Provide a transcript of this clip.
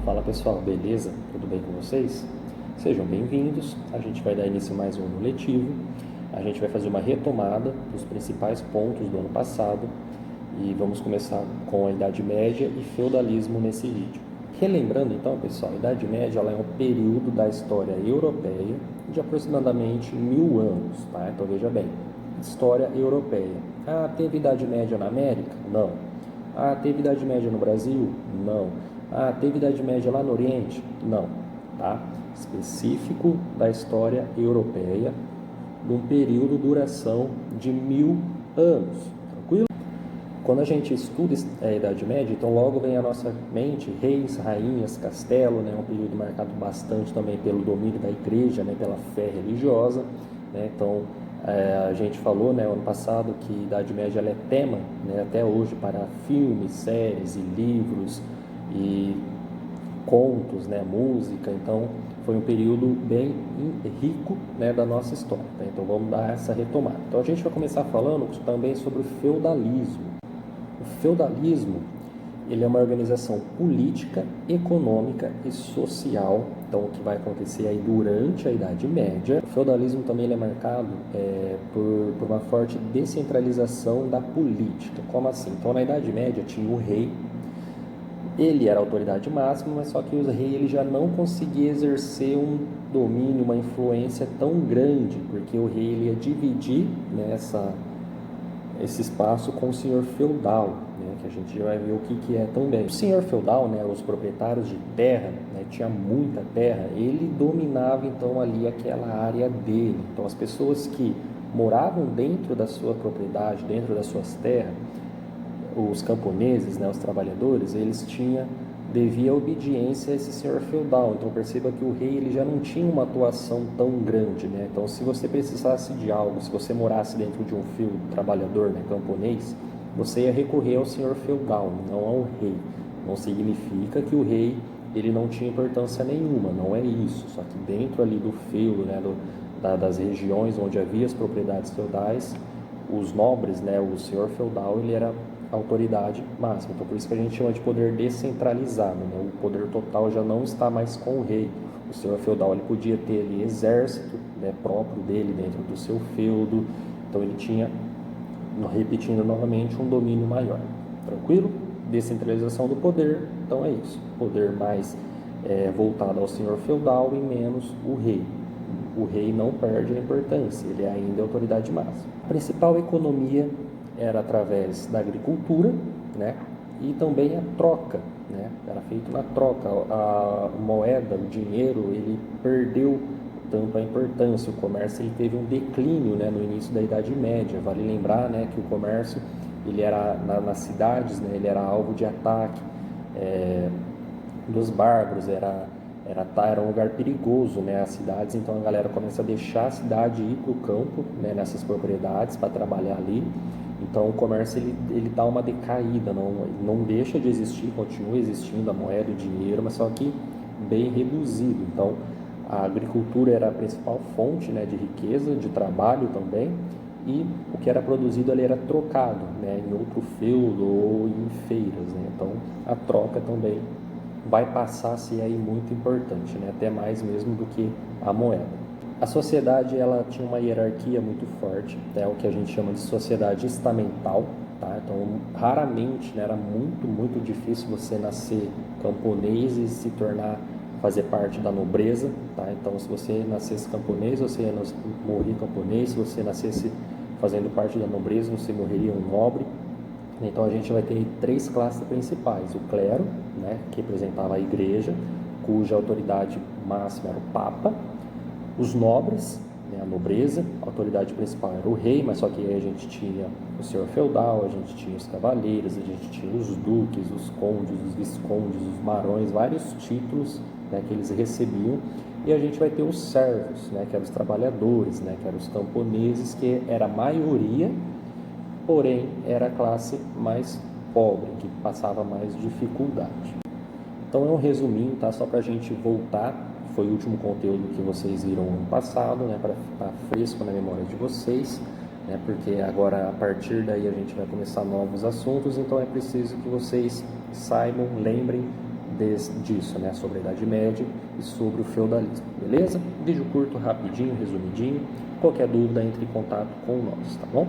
Fala pessoal, beleza? Tudo bem com vocês? Sejam bem-vindos. A gente vai dar início a mais um ano letivo. A gente vai fazer uma retomada dos principais pontos do ano passado e vamos começar com a Idade Média e feudalismo nesse vídeo. Relembrando então, pessoal, a Idade Média ela é um período da história europeia de aproximadamente 1000 anos, tá? Então veja bem, história europeia. Ah, teve Idade Média na América? Não. Ah, teve Idade Média no Brasil? Não. Ah, teve Idade Média lá no Oriente? Não, tá? Específico da história europeia, de um período de duração de 1000 anos, tranquilo? Quando a gente estuda a Idade Média, então logo vem à nossa mente reis, rainhas, castelo, né? Um período marcado bastante também pelo domínio da igreja, né? Pela fé religiosa, né? Então, a gente falou, né, ano passado que a Idade Média ela é tema, né, até hoje para filmes, séries e livros e contos, né, música. Então foi um período bem rico, né, da nossa história, tá? Então vamos dar essa retomada. Então a gente vai começar falando também sobre o feudalismo. O feudalismo ele é uma organização política, econômica e social, então o que vai acontecer aí durante a Idade Média. O feudalismo também ele é marcado por uma forte descentralização da política. Como assim? Então na Idade Média tinha o rei, ele era a autoridade máxima, mas só que o rei ele já não conseguia exercer um domínio, uma influência tão grande, porque o rei ele ia dividir, né, esse espaço com o senhor feudal, né, que a gente já vai ver o que é também. O senhor feudal, né, os proprietários de terra, né, tinha muita terra, ele dominava então ali aquela área dele. Então as pessoas que moravam dentro da sua propriedade, dentro das suas terras, os camponeses, né, os trabalhadores, devia obediência a esse senhor feudal. Então perceba que o rei ele já não tinha uma atuação tão grande, né? Então se você precisasse de algo, se você morasse dentro de um feudo trabalhador, né, camponês, você ia recorrer ao senhor feudal, não ao rei. Não significa que o rei ele não tinha importância nenhuma, não é isso. Só que dentro ali do feudo, né, das regiões onde havia as propriedades feudais, os nobres, né, o senhor feudal, ele era a autoridade máxima. Então por isso que a gente chama de poder descentralizado, né? O poder total já não está mais com o rei. O senhor feudal ele podia ter ali exército, né, próprio dele dentro do seu feudo. Então ele tinha, repetindo novamente, um domínio maior. Tranquilo? Descentralização do poder. Então é isso. Poder mais voltado ao senhor feudal e menos o rei. O rei não perde a importância, ele ainda é a autoridade máxima. A principal economia era através da agricultura, né? E também a troca, né? Era feito na troca. A moeda, o dinheiro, ele perdeu tanto a importância. O comércio ele teve um declínio, né, no início da Idade Média. Vale lembrar, né, que o comércio ele era nas cidades, né, ele era alvo de ataque dos bárbaros, era um lugar perigoso, né, as cidades. Então a galera começa a deixar a cidade e ir para o campo, né, nessas propriedades para trabalhar ali. Então o comércio ele dá uma decaída, não deixa de existir, continua existindo a moeda, o dinheiro, mas só que bem reduzido. Então a agricultura era a principal fonte, né, de riqueza, de trabalho também, e o que era produzido ali era trocado, né, em outro feudo ou em feiras, né? Então a troca também vai passar a ser aí muito importante, né, até mais mesmo do que a moeda. A sociedade ela tinha uma hierarquia muito forte, é o que a gente chama de sociedade estamental, tá? Então raramente, né, era muito difícil você nascer camponês e se tornar fazer parte da nobreza, tá? Então se você nascesse camponês, você ia morrer camponês. Se você nascesse fazendo parte da nobreza, você morreria um nobre. Então a gente vai ter 3 classes principais: o clero, né, que representava a igreja, cuja autoridade máxima era o papa; os nobres, né, a nobreza, a autoridade principal era o rei, mas só que aí a gente tinha o senhor feudal, a gente tinha os cavaleiros, a gente tinha os duques, os condes, os viscondes, os barões, vários títulos, né, que eles recebiam. E a gente vai ter os servos, né, que eram os trabalhadores, né, que eram os camponeses, que era a maioria, porém era a classe mais pobre, que passava mais dificuldade. Então é um resuminho, tá? Só para a gente voltar, foi o último conteúdo que vocês viram ano passado, né? Para ficar fresco na memória de vocês, né? Porque agora a partir daí a gente vai começar novos assuntos, então é preciso que vocês saibam, lembrem disso, né? Sobre a Idade Média e sobre o feudalismo, beleza? Vídeo curto, rapidinho, resumidinho. Qualquer dúvida, entre em contato com nós, tá bom?